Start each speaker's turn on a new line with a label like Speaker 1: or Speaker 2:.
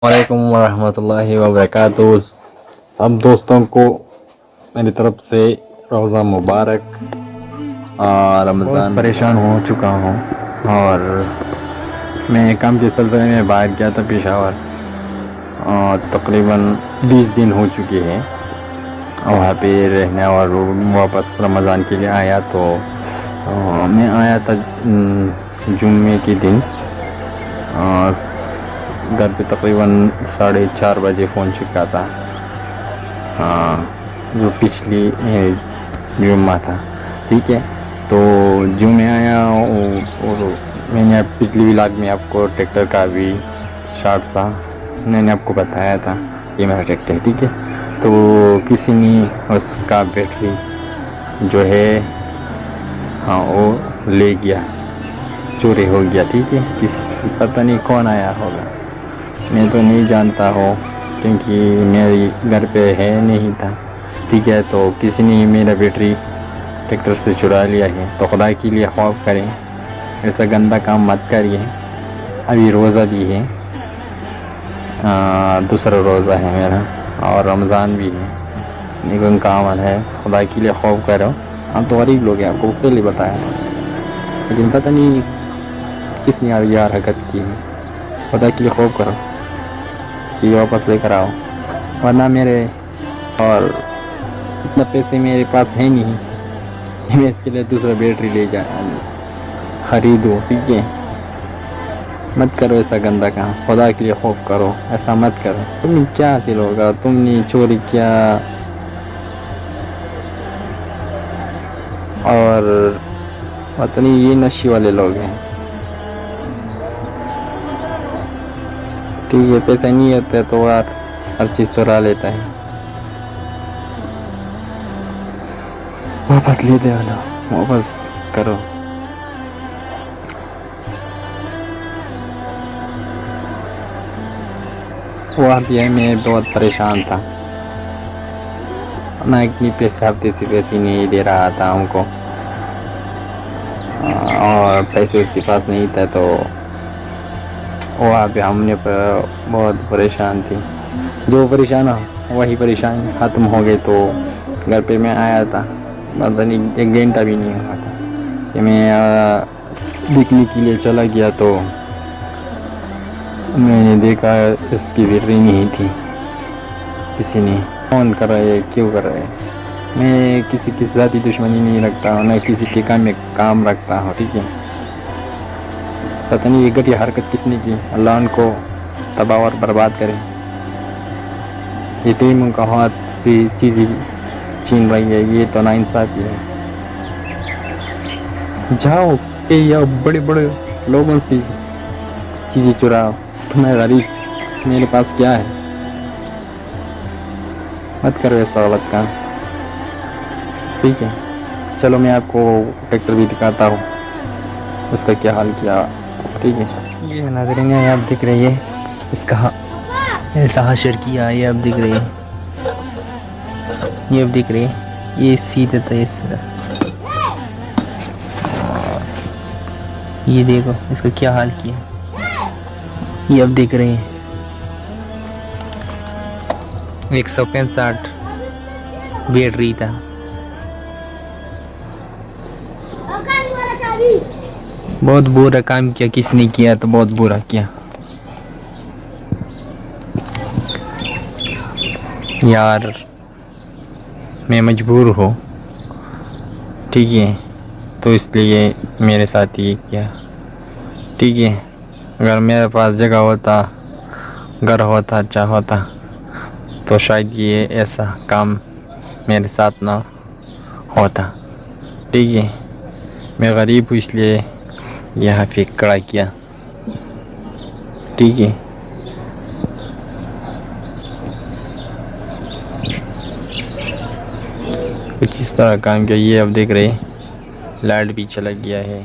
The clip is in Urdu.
Speaker 1: وعلیکم ورحمۃ اللہ وبرکاتہ. سب دوستوں کو میری طرف سے روزہ مبارک. رمضان پریشان ہو چکا ہوں اور میں کام کے سلسلے میں باہر گیا تھا پشاور. تقریباً 20 دن ہو چکے ہیں وہاں پہ رہنے اور واپس رمضان کے لیے آیا. تو میں آیا تھا جمعے کے دن. گھر پہ تقریباً 4:30 بجے فون چکا تھا. جو پچھلی جمعہ تھا. ٹھیک ہے, تو جو میں آیا اور میں نے پچھلی ولاگ میں آپ کو ٹریکٹر کا بھی شارٹ سا میں نے آپ کو بتایا تھا. یہ میرا ٹریکٹر ہے. ٹھیک ہے, تو کسی نے اس کا بیٹری جو ہے وہ لے گیا, چوری ہو گیا. ٹھیک ہے, کسی پتہ نہیں کون آیا ہوگا, میں تو نہیں جانتا ہوں کیونکہ میری گھر پہ ہے نہیں تھا. ٹھیک ہے, تو کسی نے میرا بیٹری ٹریکٹر سے چرا لیا ہے. تو خدا کے لیے خوف کریں, ایسا گندا کام مت کریے. ابھی روزہ بھی ہے, دوسرا روزہ ہے میرا, اور رمضان بھی ہے. نیک کام ہے, خدا کے لیے خوف کرو. ہم تو غریب لوگ ہیں, آپ کو پہلے بتایا, لیکن پتہ نہیں کس نے یہ حرکت کی ہے. خدا کے لیے خوف کرو کہ واپس لے کر آؤ, ورنہ میرے اور اتنا پیسے میرے پاس ہے نہیں میں اس کے لیے دوسرا بیٹری لے خریدوں. ٹھیک ہے, مت کرو ایسا گندا کام. خدا کے لیے خوف کرو, ایسا مت کرو. تم کیا حاصل ہوگا, تم نے چوری کیا اور پتہ نہیں یہ نشے والے لوگ ہیں. ٹھیک ہے, پیسہ نہیں ہوتا ہے تو ہر چیز چرا لیتا ہے. واپس لے دے والا, واپس کرو. وہ بھی میں بہت پریشان تھا, نہ اتنی پیسے ہفتے سے پیسے نہیں دے رہا تھا ہم کو, اور پیسے اس کے پاس نہیں تھا. تو وہاں پہ ہم نے بہت پریشان تھی. جو پریشان وہی پریشان ختم ہو گئے. تو گھر پہ میں آیا تھا, پتہ نہیں 1 گھنٹہ بھی نہیں ہوا تھا کہ میں دیکھنے کے لیے چلا گیا. تو میں نے دیکھا اس کی بیٹری نہیں تھی. کسی نے فون کر رہا ہے, کیوں کر رہے ہیں. میں کسی کی ذاتی دشمنی نہیں رکھتا ہوں, نہ کسی کے کام میں کام رکھتا ہوں. ٹھیک ہے, پتہ نہیں یہ گھٹیا حرکت کس نے کی, اللہ ان کو تباہ اور برباد کرے. یہ تیم کا ہاتھ سے چیزیں چھین رہی ہے, یہ تو ناانصافی ہے. جاؤ کہ یا بڑے بڑے لوگوں سے چیزیں چراؤ. تمہیں غریب, میرے پاس کیا ہے. مت کرو ایسا غلط کام. ٹھیک ہے, چلو میں آپ کو ٹریکٹر بھی دکھاتا ہوں, اس کا کیا حال کیا. ٹھیک ہے, یہ ناظرین یہ آپ دیکھ رہی ہے, اس کا ایسا حشر کیا. یہ آپ دیکھ رہی ہے, یہ آپ دیکھ رہی ہے, یہ سیدھا تھا اس طرح. یہ دیکھو اس کا کیا حال کیا. یہ آپ دیکھ رہے ہیں 165 بیٹری تھا. بہت برا کام کیا, کس نے کیا تو بہت برا کیا یار. میں مجبور ہوں, ٹھیک ہے, تو اس لیے میرے ساتھ یہ کیا. ٹھیک ہے, اگر میرے پاس جگہ ہوتا, گھر ہوتا, اچھا ہوتا, تو شاید یہ ایسا کام میرے ساتھ نہ ہوتا. ٹھیک ہے, میں غریب ہوں اس لیے یہاں پہ کھڑا کیا. ٹھیک ہے, کچھ اس طرح کام کیا. یہ اب دیکھ رہے, لائٹ بھی چلا گیا ہے.